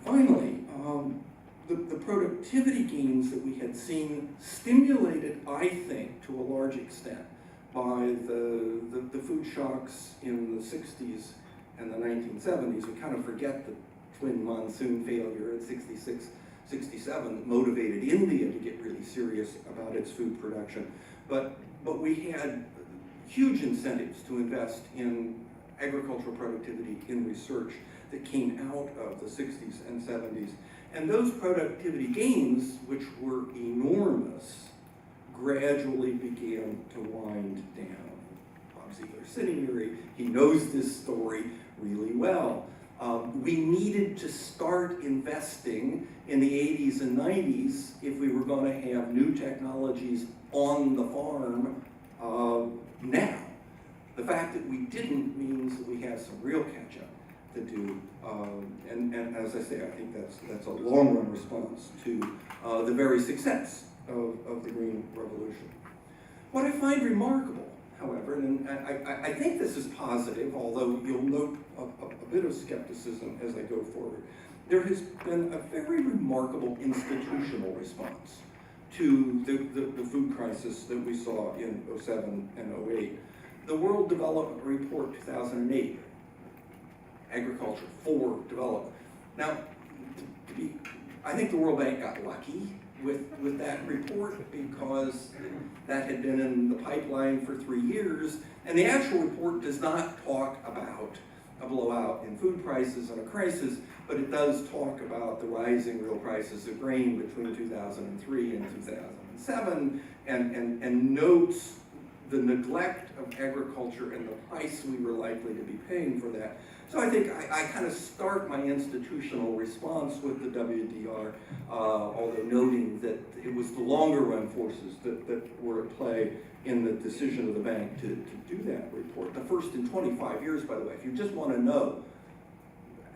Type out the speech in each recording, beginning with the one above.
Finally, the productivity gains that we had seen stimulated, I think, to a large extent by the food shocks in the 60s and the 1970s. We kind of forget the twin monsoon failure in 66, 67 that motivated India to get really serious about its food production. But we had huge incentives to invest in agricultural productivity, in research that came out of the 60s and 70s. And those productivity gains, which were enormous, gradually began to wind down. Bob Ziegler's sitting here, he knows this story really well. We needed to start investing in the 80s and 90s if we were going to have new technologies on the farm now. The fact that we didn't means that we have some real catch-up to do, and as I say, I think that's a long-run response to the very success of the Green Revolution. What I find remarkable, however, and I think this is positive, although you'll note a bit of skepticism as I go forward, there has been a very remarkable institutional response to the food crisis that we saw in 07 and 08. The World Development Report 2008, Agriculture for Development. Now, I think the World Bank got lucky with that report because that had been in the pipeline for 3 years, and the actual report does not talk about a blowout in food prices and a crisis, but it does talk about the rising real prices of grain between 2003 and 2007, and notes the neglect of agriculture and the price we were likely to be paying for that. So I think I kind of start my institutional response with the WDR, although noting that it was the longer run forces that were at play in the decision of the bank to do that report. The first in 25 years, by the way. If you just want to know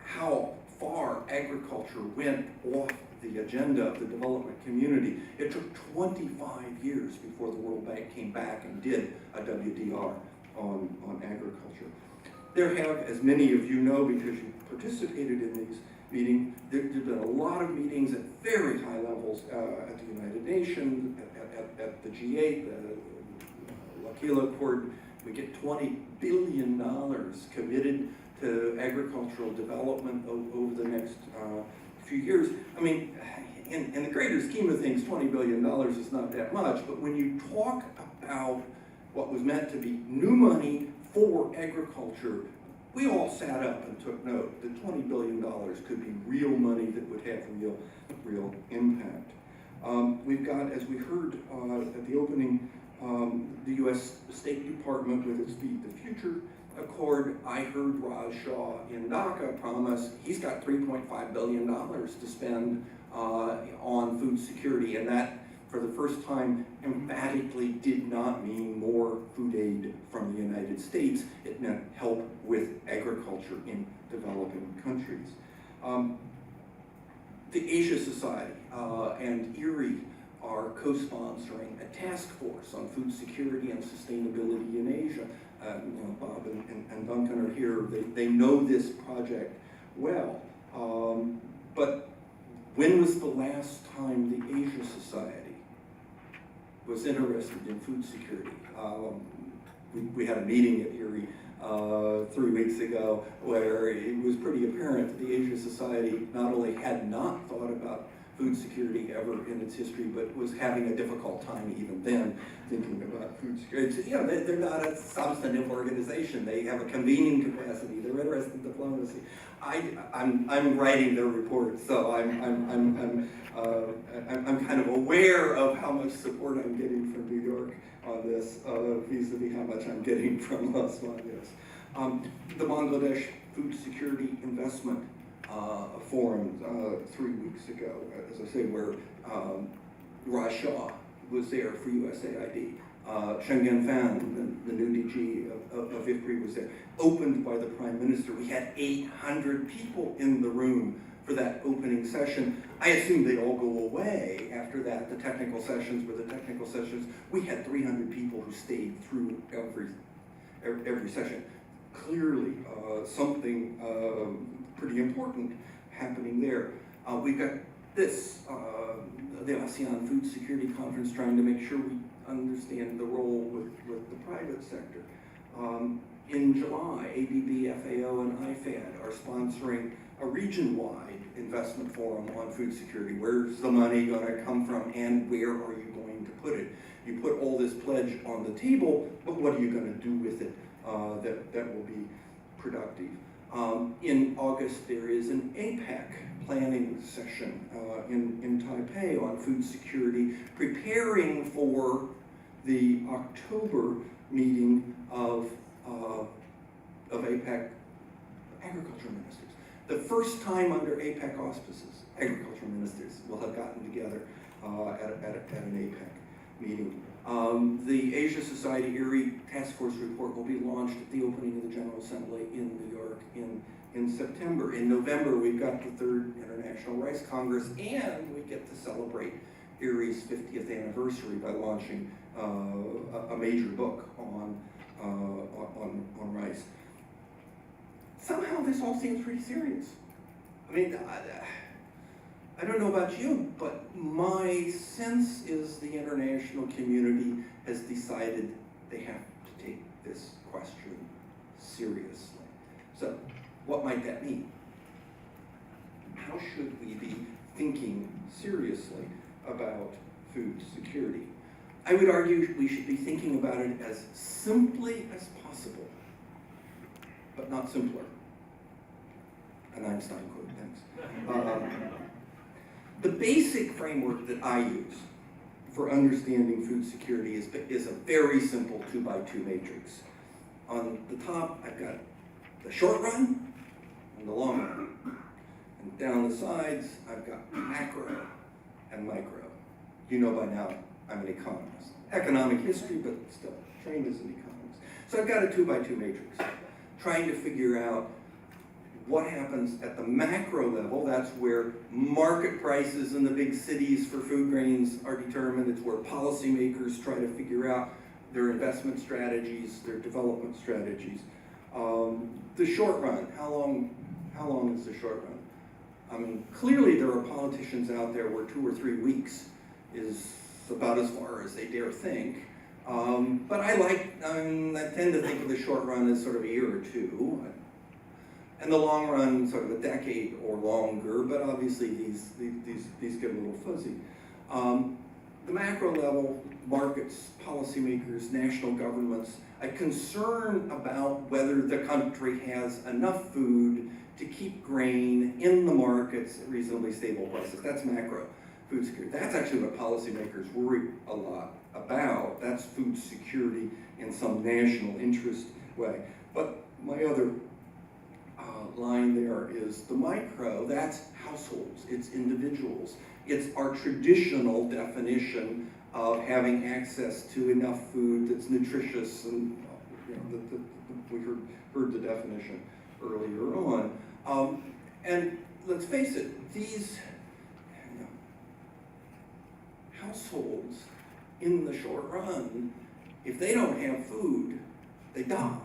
how far agriculture went off the agenda of the development community, it took 25 years before the World Bank came back and did a WDR on agriculture. There have, as many of you know because you participated in these meetings, there's been a lot of meetings at very high levels at the United Nations, at the G8, the L'Aquila Accord. We get $20 billion committed to agricultural development over the next few years. I mean, in the greater scheme of things, $20 billion is not that much, but when you talk about what was meant to be new money for agriculture, we all sat up and took note that $20 billion could be real money that would have real impact. We've got, as we heard at the opening, the U.S. State Department with its Feed the Future Accord. I heard Raj Shah in Dhaka promise he's got $3.5 billion to spend on food security, and that, for the first time, emphatically did not mean more food aid from the United States. It meant help with agriculture in developing countries. The Asia Society and ERIE are co-sponsoring a task force on food security and sustainability in Asia. Bob and Duncan are here. They know this project well. But when was the last time the Asia Society was interested in food security? We had a meeting at ERIE 3 weeks ago where it was pretty apparent that the Asia Society not only had not thought about food security ever in its history, but was having a difficult time even then thinking about food security. You know, they're not a substantive organization. They have a convening capacity. They're interested in diplomacy. I'm writing their report, so I'm kind of aware of how much support I'm getting from New York on this, vis-a-vis how much I'm getting from Las Vegas. The Bangladesh Food Security Investment Forum 3 weeks ago, as I say, where Raj Shah was there for USAID. Schengen Fan, the new DG of IFPRI, was there, opened by the Prime Minister. We had 800 people in the room for that opening session. I assume they'd all go away after that. The technical sessions were the technical sessions. We had 300 people who stayed through every session. Clearly, something pretty important happening there. We've got this, the ASEAN Food Security Conference, trying to make sure we understand the role with the private sector. In July, ABB, FAO, and IFAD are sponsoring a region-wide investment forum on food security. Where's the money going to come from, and where are you going to put it? You put all this pledge on the table, but what are you going to do with it that will be productive? In August, there is an APEC planning session in Taipei on food security, preparing for the October meeting of APEC agriculture ministers. The first time under APEC auspices, agriculture ministers will have gotten together at an APEC meeting. The Asia Society Erie Task Force report will be launched at the opening of the General Assembly in New York in September. In November, we've got the 3rd International Rice Congress, and we get to celebrate Erie's 50th anniversary by launching a major book on rice. Somehow this all seems pretty serious. I mean, I don't know about you, but my sense is the international community has decided they have to take this question seriously. So, what might that mean? How should we be thinking seriously about food security? I would argue we should be thinking about it as simply as possible, but not simpler. An Einstein quote, thanks. The basic framework that I use for understanding food security is a very simple 2x2 matrix. On the top, I've got the short run and the long run. And down the sides, I've got macro and micro. You know by now, I'm an economist. Economic history, but still trained as an economist. So I've got a 2x2 matrix, trying to figure out what happens at the macro level. That's where market prices in the big cities for food grains are determined. It's where policymakers try to figure out their investment strategies, their development strategies. The short run, how long is the short run? I mean, clearly there are politicians out there where 2 or 3 weeks is about as far as they dare think. But I tend to think of the short run as sort of a year or two. And the long run, sort of a decade or longer, but obviously these get a little fuzzy. The macro level, markets, policymakers, national governments, a concern about whether the country has enough food to keep grain in the markets at reasonably stable prices. That's macro food security. That's actually what policymakers worry a lot about. That's food security in some national interest way. But my other line there is the micro. That's households, it's individuals. It's our traditional definition of having access to enough food that's nutritious, and we heard the definition earlier on. And let's face it, these households in the short run, if they don't have food, they die.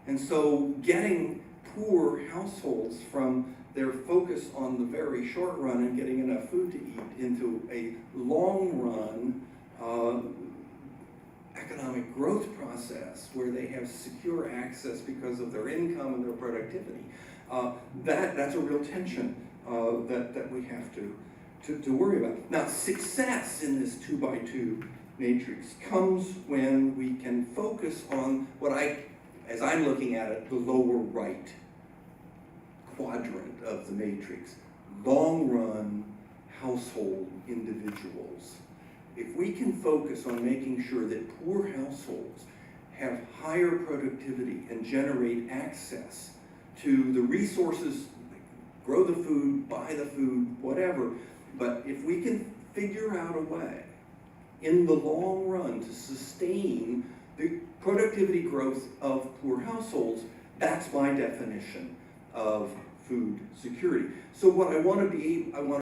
And so getting poor households from their focus on the very short run and getting enough food to eat into a long run economic growth process where they have secure access because of their income and their productivity, that's a real tension that we have to worry about. Now, success in this 2x2 matrix comes when we can focus on what as I'm looking at it, the lower right quadrant of the matrix, long run household individuals. If we can focus on making sure that poor households have higher productivity and generate access to the resources, grow the food, buy the food, whatever, but if we can figure out a way in the long run to sustain the productivity growth of poor households, that's my definition of food security. So what I want to